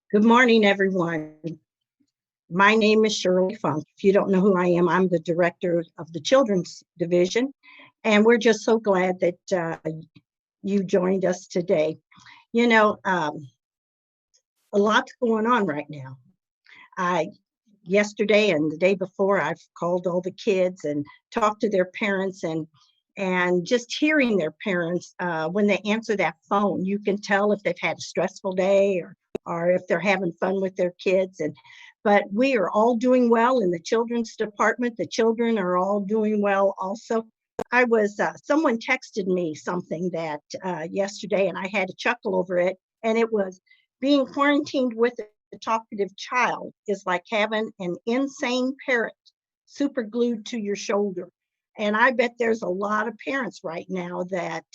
Good morning, everyone. My name is Shirley Funk. If you don't know who I am, I'm the director of the Children's Division, and we're just so glad that you joined us today. You know, a lot's going on right now. I Yesterday and the day before, I've called all the kids and talked to their parents, and just hearing their parents when they answer that phone, you can tell if they've had a stressful day or if they're having fun with their kids. But we are all doing well in the children's department. The children are all doing well also. I was Someone texted me something that yesterday, and I had to chuckle over it. And it was, being quarantined with a talkative child is like having an insane parrot super glued to your shoulder. And I bet there's a lot of parents right now that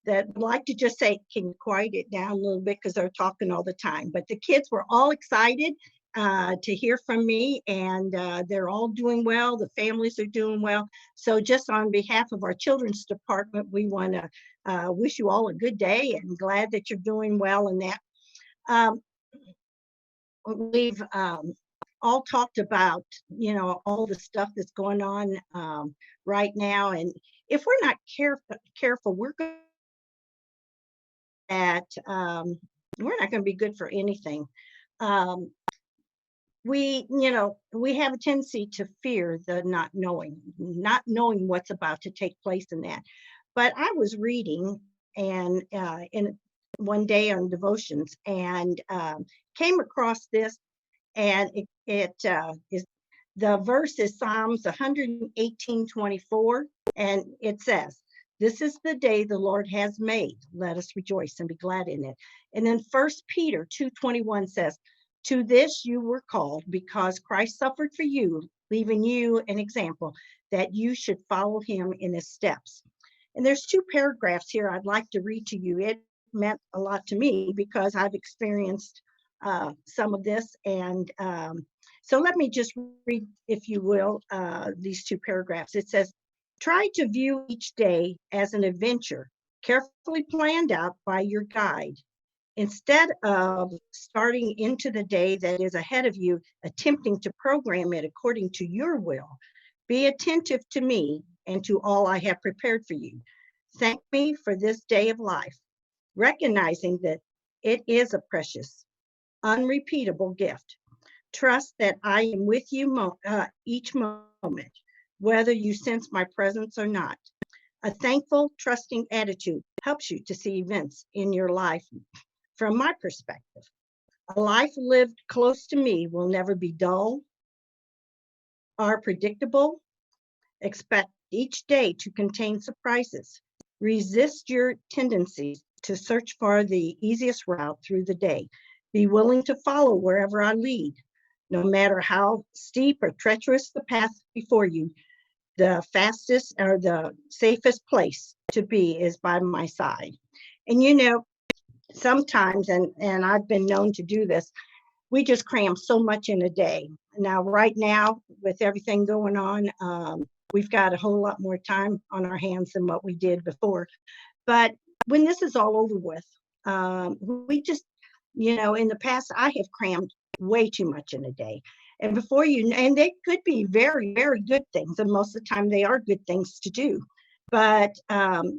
would like to just say, can you quiet it down a little bit, because they're talking all the time. But the kids were all excited to hear from me, and they're all doing well. The families are doing well. So just on behalf of our children's department, we want to wish you all a good day, and glad that you're doing well in that. Um, we've all talked about, all the stuff that's going on right now. And if we're not careful, that we're not going to be good for anything. Um, we have a tendency to fear the not knowing what's about to take place in that. But I was reading and in one day on devotions, and came across this, and it is, the verse is Psalms 118:24, and it says, "This is the day the Lord has made. Let us rejoice and be glad in it." And then First Peter 2:21 says, "To this you were called, because Christ suffered for you, leaving you an example that you should follow him in his steps." And there's two paragraphs here I'd like to read to you. It meant a lot to me because I've experienced some of this. And so let me just read, if you will, these two paragraphs. It says, "Try to view each day as an adventure, carefully planned out by your guide. Instead of starting into the day that is ahead of you, attempting to program it according to your will, be attentive to me and to all I have prepared for you. Thank me for this day of life, recognizing that it is a precious, unrepeatable gift. Trust that I am with you each moment, whether you sense my presence or not. A thankful, trusting attitude helps you to see events in your life from my perspective. A life lived close to me will never be dull or predictable. Expect each day to contain surprises. Resist your tendencies to search for the easiest route through the day. Be willing to follow wherever I lead. No matter how steep or treacherous the path before you, the fastest or the safest place to be is by my side." And sometimes, and I've been known to do this, we just cram so much in a day. Now, right now, with everything going on, we've got a whole lot more time on our hands than what we did before. But when this is all over with, we just, in the past, I have crammed way too much in a day. And and they could be very, very good things. And most of the time, they are good things to do. But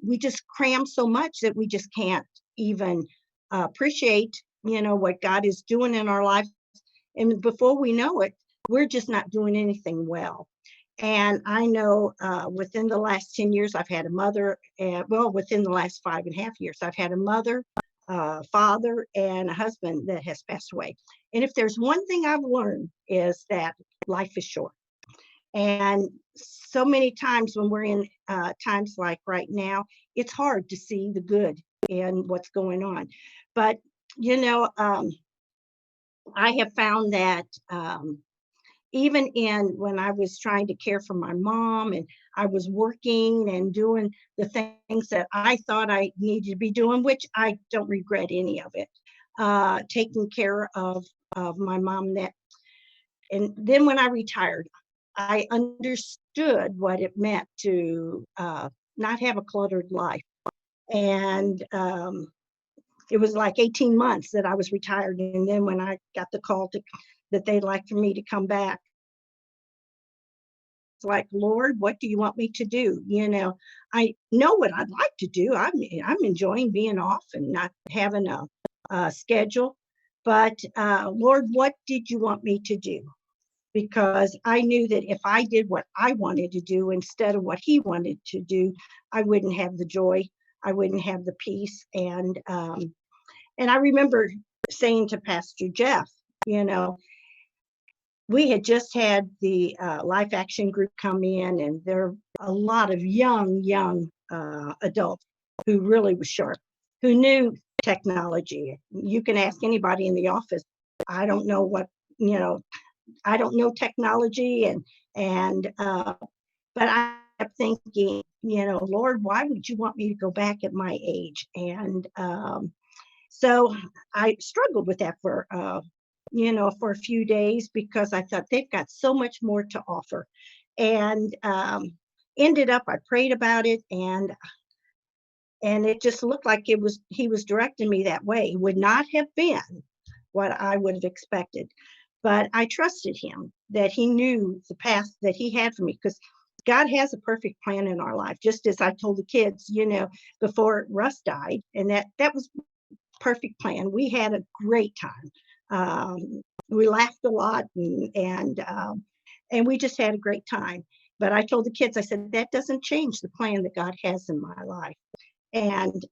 we just cram so much that we just can't even appreciate, what God is doing in our life. And before we know it, we're just not doing anything well. And I know within the last 10 years, I've had a mother, within the last 5.5 years, I've had a mother, father, and a husband that has passed away. And if there's one thing I've learned, is that life is short. And so many times when we're in times like right now, it's hard to see the good in what's going on. But, I have found that even when I was trying to care for my mom, and I was working and doing the things that I thought I needed to be doing, which I don't regret any of it, taking care of my mom. And then when I retired, I understood what it meant to not have a cluttered life. And it was like 18 months that I was retired. And then when I got the call that they'd like for me to come back, it's like, Lord, what do you want me to do? I know what I'd like to do. I'm enjoying being off and not having a schedule. But Lord, what did you want me to do? Because I knew that if I did what I wanted to do instead of what he wanted to do, I wouldn't have the joy, I wouldn't have the peace. And I remember saying to Pastor Jeff, you know, we had just had the Life Action Group come in, and there are a lot of young adults who really was sharp, who knew technology. You can ask anybody in the office. I don't know what, I don't know technology, but I kept thinking, Lord, why would you want me to go back at my age? And so I struggled with that for a few days, because I thought they've got so much more to offer. And ended up, I prayed about it, and it just looked like he was directing me that way. It would not have been what I would have expected, but I trusted him that he knew the path that he had for me, because God has a perfect plan in our life. Just as I told the kids, before Russ died, and that was perfect plan. We had a great time. We laughed a lot, and we just had a great time. But I told the kids, I said, that doesn't change the plan that God has in my life. And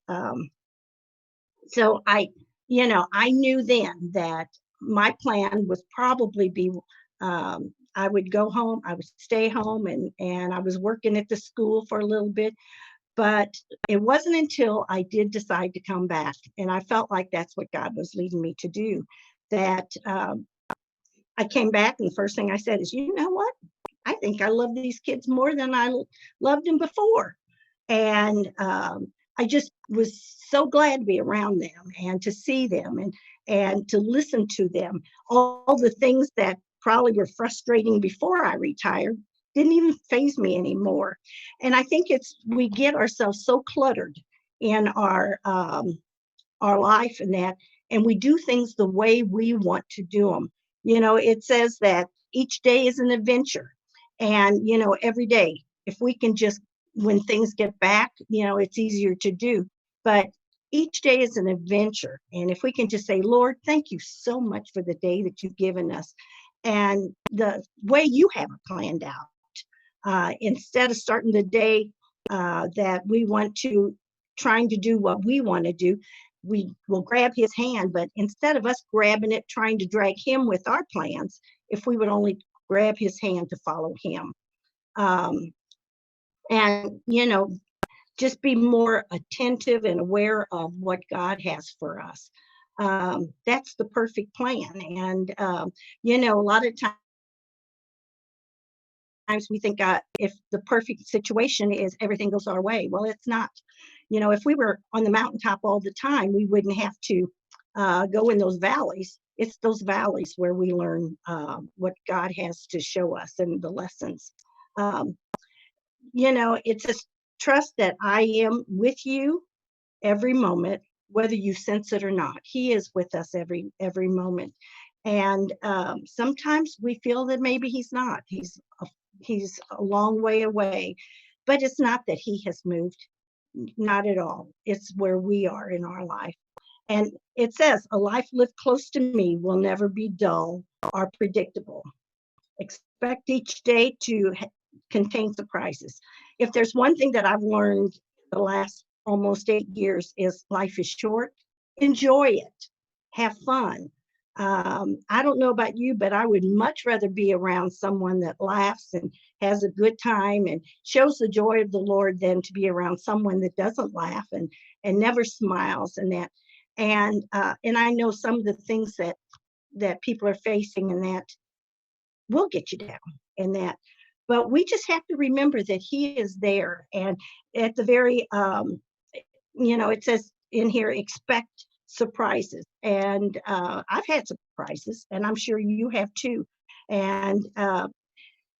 so I knew then that my plan was probably be, I would go home, I would stay home, and I was working at the school for a little bit. But it wasn't until I did decide to come back, and I felt like that's what God was leading me to do, that I came back, and the first thing I said is, you know what? I think I love these kids more than I loved them before. And I just was so glad to be around them and to see them and to listen to them. All the things that probably were frustrating before I retired didn't even faze me anymore. And I think we get ourselves so cluttered in our life, and we do things the way we want to do them. It says that each day is an adventure, and every day, if we can just, when things get back, it's easier to do. But each day is an adventure, and if we can just say, Lord, thank you so much for the day that you've given us and the way you have it planned out, instead of starting the day that we want to, trying to do what we want to do, we will grab his hand. But instead of us grabbing it, trying to drag him with our plans, if we would only grab his hand to follow him, and just be more attentive and aware of what God has for us. That's the perfect plan. And a lot of times we think, if the perfect situation is everything goes our way. Well, it's not. If we were on the mountaintop all the time, we wouldn't have to go in those valleys. It's those valleys where we learn what God has to show us and the lessons. It's a trust that I am with you every moment, whether you sense it or not. He is with us every moment. And sometimes we feel that maybe he's not. He's a long way away, but it's not that he has moved. Not at all. It's where we are in our life. And it says, a life lived close to me will never be dull or predictable. Expect each day to contain surprises. If there's one thing that I've learned the last almost 8 years, is life is short. Enjoy it. Have fun. I don't know about you, but I would much rather be around someone that laughs and has a good time and shows the joy of the Lord than to be around someone that doesn't laugh and never smiles and that. And I know some of the things that people are facing, and that will get you down, and that. But we just have to remember that he is there. And at the very, it says in here, expect surprises. And I've had surprises, and I'm sure you have too. And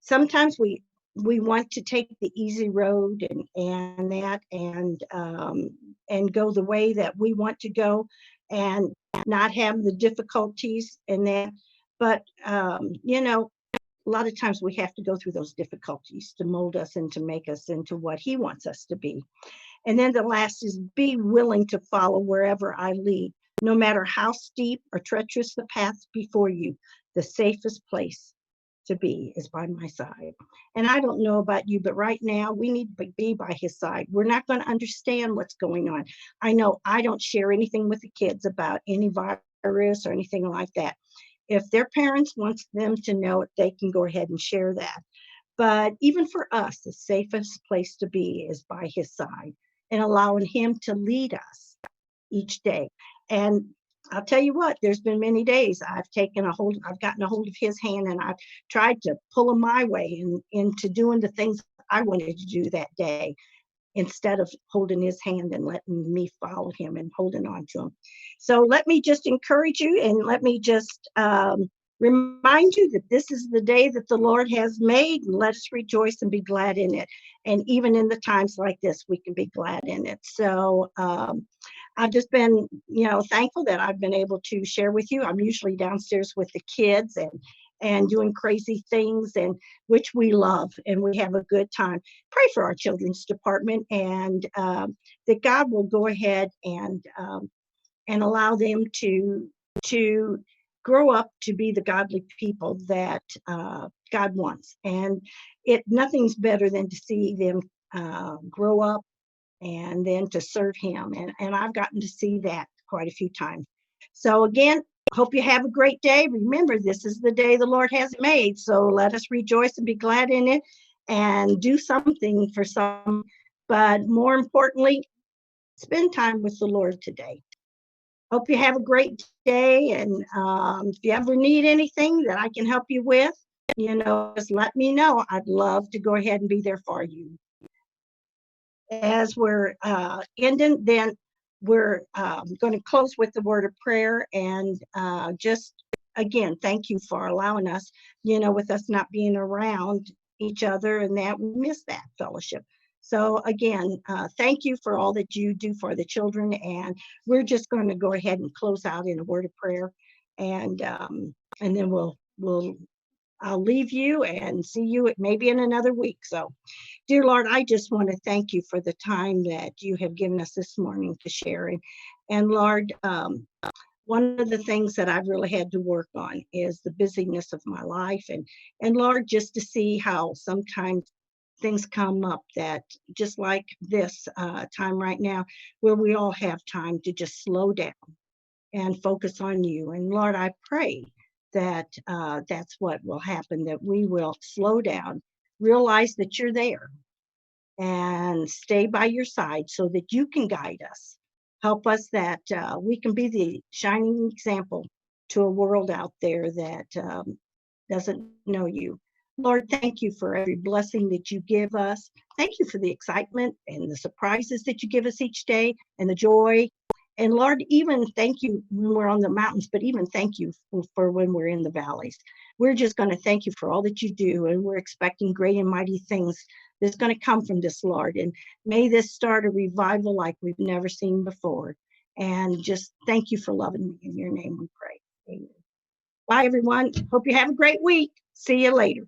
sometimes we want to take the easy road and go the way that we want to go. and not have the difficulties and that. But, a lot of times we have to go through those difficulties to mold us and to make us into what he wants us to be. And then the last is be willing to follow wherever I lead, no matter how steep or treacherous the path before you. The safest place to be is by my side. And I don't know about you, but right now we need to be by his side. We're not going to understand what's going on. I know I don't share anything with the kids about any virus or anything like that. If their parents want them to know it, they can go ahead and share that. But even for us, the safest place to be is by his side and allowing him to lead us each day. And I'll tell you what, there's been many days I've gotten a hold of his hand, and I've tried to pull him my way into doing the things I wanted to do that day, instead of holding his hand and letting me follow him and holding on to him. So let me just encourage you, and let me just remind you that this is the day that the Lord has made, and let us rejoice and be glad in it. And even in the times like this, we can be glad in it. So I've just been, thankful that I've been able to share with you. I'm usually downstairs with the kids and doing crazy things, and which we love, and we have a good time. Pray for our children's department, and that God will go ahead and allow them to grow up to be the godly people that God wants. And nothing's better than to see them grow up and then to serve him. And I've gotten to see that quite a few times. So again, hope you have a great day. Remember, this is the day the Lord has made. So let us rejoice and be glad in it and do something for some. But more importantly, spend time with the Lord today. Hope you have a great day. And if you ever need anything that I can help you with, just let me know. I'd love to go ahead and be there for you. As we're ending, then we're going to close with the word of prayer, and just again, thank you for allowing us, with us not being around each other, and that we miss that fellowship. So again, thank you for all that you do for the children, and we're just going to go ahead and close out in a word of prayer, and then I'll leave you and see you maybe in another week. So, dear Lord, I just want to thank you for the time that you have given us this morning to share. And Lord, one of the things that I've really had to work on is the busyness of my life. And Lord, just to see how sometimes things come up that just like this time right now, where we all have time to just slow down and focus on you. And Lord, I pray that that's what will happen, that we will slow down, realize that you're there, and stay by your side so that you can guide us. Help us that we can be the shining example to a world out there that doesn't know you. Lord, thank you for every blessing that you give us. Thank you for the excitement and the surprises that you give us each day, and the joy. And Lord, even thank you when we're on the mountains, but even thank you for when we're in the valleys. We're just going to thank you for all that you do, and we're expecting great and mighty things that's going to come from this, Lord. And may this start a revival like we've never seen before. And just thank you for loving me. In your name we pray. Amen. Bye, everyone. Hope you have a great week. See you later.